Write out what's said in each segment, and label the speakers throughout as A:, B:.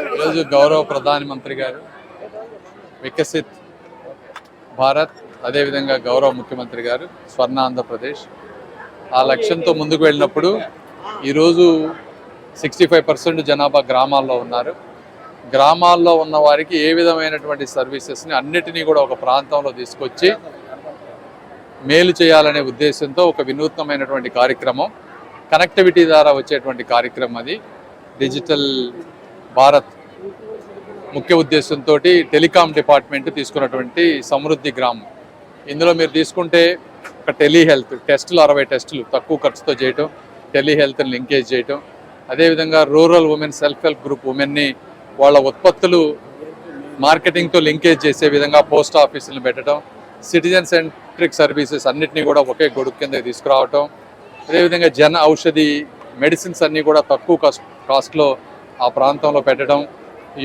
A: ఈరోజు గౌరవ ప్రధానమంత్రి గారు వికసిత్ భారత్, అదేవిధంగా గౌరవ ముఖ్యమంత్రి గారు స్వర్ణ ఆంధ్రప్రదేశ్ ఆ లక్ష్యంతో ముందుకు వెళ్ళినప్పుడు ఈరోజు 65% జనాభా గ్రామాల్లో ఉన్నారు. గ్రామాల్లో ఉన్న వారికి ఏ విధమైనటువంటి సర్వీసెస్ని అన్నిటినీ కూడా ఒక ప్రాంతంలో తీసుకొచ్చి మేలు చేయాలనే ఉద్దేశంతో ఒక వినూత్నమైనటువంటి కార్యక్రమం, కనెక్టివిటీ ద్వారా వచ్చేటువంటి కార్యక్రమం. అది డిజిటల్ భారత్ ముఖ్య ఉద్దేశంతో టెలికాం డిపార్ట్మెంట్ తీసుకున్నటువంటి సమృద్ధి గ్రామం. ఇందులో మీరు తీసుకుంటే ఒక టెలిహెల్త్ టెస్టులు 60 టెస్టులు తక్కువ ఖర్చుతో చేయటం, టెలిహెల్త్ని లింకేజ్ చేయటం, అదేవిధంగా rural women self help group ఉమెన్ని వాళ్ళ ఉత్పత్తులు మార్కెటింగ్తో లింకేజ్ చేసే విధంగా పోస్ట్ ఆఫీసులను పెట్టడం, సిటిజన్ సెంట్రిక్ సర్వీసెస్ అన్నింటినీ కూడా ఒకే గొడుగు కింద తీసుకురావటం, అదేవిధంగా జన ఔషధి మెడిసిన్స్ అన్నీ కూడా తక్కువ కాస్ట్లో ఆ ప్రాంతంలో పెట్టడం,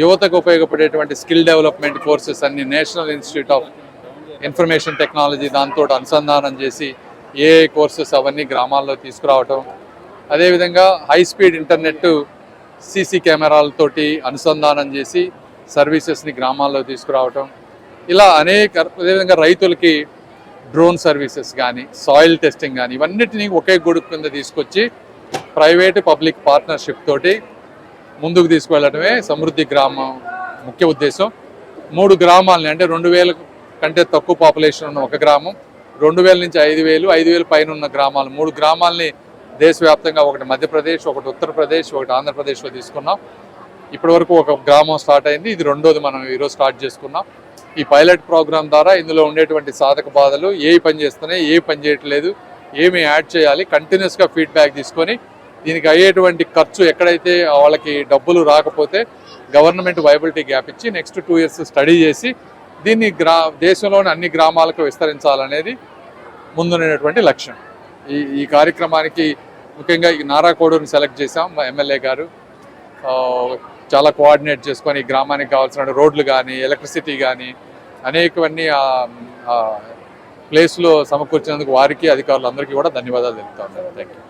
A: యువతకు ఉపయోగపడేటువంటి స్కిల్ డెవలప్మెంట్ కోర్సెస్ అన్ని national institute of information technology దాంతో అనుసంధానం చేసి ఏఐ కోర్సెస్ అవన్నీ గ్రామాల్లో తీసుకురావటం, అదేవిధంగా హై స్పీడ్ ఇంటర్నెట్ సీసీ కెమెరాలతోటి అనుసంధానం చేసి సర్వీసెస్ని గ్రామాల్లో తీసుకురావటం, ఇలా అదేవిధంగా రైతులకి డ్రోన్ సర్వీసెస్ కానీ సాయిల్ టెస్టింగ్ కానీ ఇవన్నిటినీ ఒకే గొడుగు కింద తీసుకొచ్చి ప్రైవేటు పబ్లిక్ పార్ట్నర్షిప్ తోటి ముందుకు తీసుకువెళ్ళడమే సమృద్ధి గ్రామం ముఖ్య ఉద్దేశం. 3 గ్రామాలని అంటే 2000 కంటే తక్కువ పాపులేషన్ ఉన్న ఒక గ్రామం, 2000 నుంచి 5000, 5000 పైన ఉన్న గ్రామాలు 3 గ్రామాలని దేశవ్యాప్తంగా, ఒకటి మధ్యప్రదేశ్, ఒకటి ఉత్తరప్రదేశ్, ఒకటి ఆంధ్రప్రదేశ్లో తీసుకున్నాం. ఇప్పటివరకు ఒక గ్రామం స్టార్ట్ అయింది, ఇది 2వది మనం ఈరోజు స్టార్ట్ చేసుకున్నాం. ఈ పైలట్ ప్రోగ్రామ్ ద్వారా ఇందులో ఉండేటువంటి సాధక బాధలు, ఏ పని చేస్తున్నాయి, ఏ పని చేయట్లేదు, ఏమి యాడ్ చేయాలి, కంటిన్యూస్గా ఫీడ్బ్యాక్ తీసుకొని దీనికి అయ్యేటువంటి ఖర్చు ఎక్కడైతే వాళ్ళకి డబ్బులు రాకపోతే గవర్నమెంట్ వైబిలిటీ గ్యాప్ ఇచ్చి నెక్స్ట్ 2 years స్టడీ చేసి దీన్ని దేశంలోని అన్ని గ్రామాలకు విస్తరించాలనేది ముందున్నటువంటి లక్ష్యం. ఈ కార్యక్రమానికి ముఖ్యంగా ఈ నారా కోడూరుని సెలెక్ట్ చేశాం. మా ఎమ్మెల్యే గారు చాలా కోఆర్డినేట్ చేసుకొని ఈ గ్రామానికి కావాల్సిన రోడ్లు కానీ ఎలక్ట్రిసిటీ కానీ అనేకవన్నీ ప్లేస్లో సమకూర్చినందుకు వారికి అధికారులందరికీ కూడా ధన్యవాదాలు తెలుపుతా ఉన్నాను. Thank you.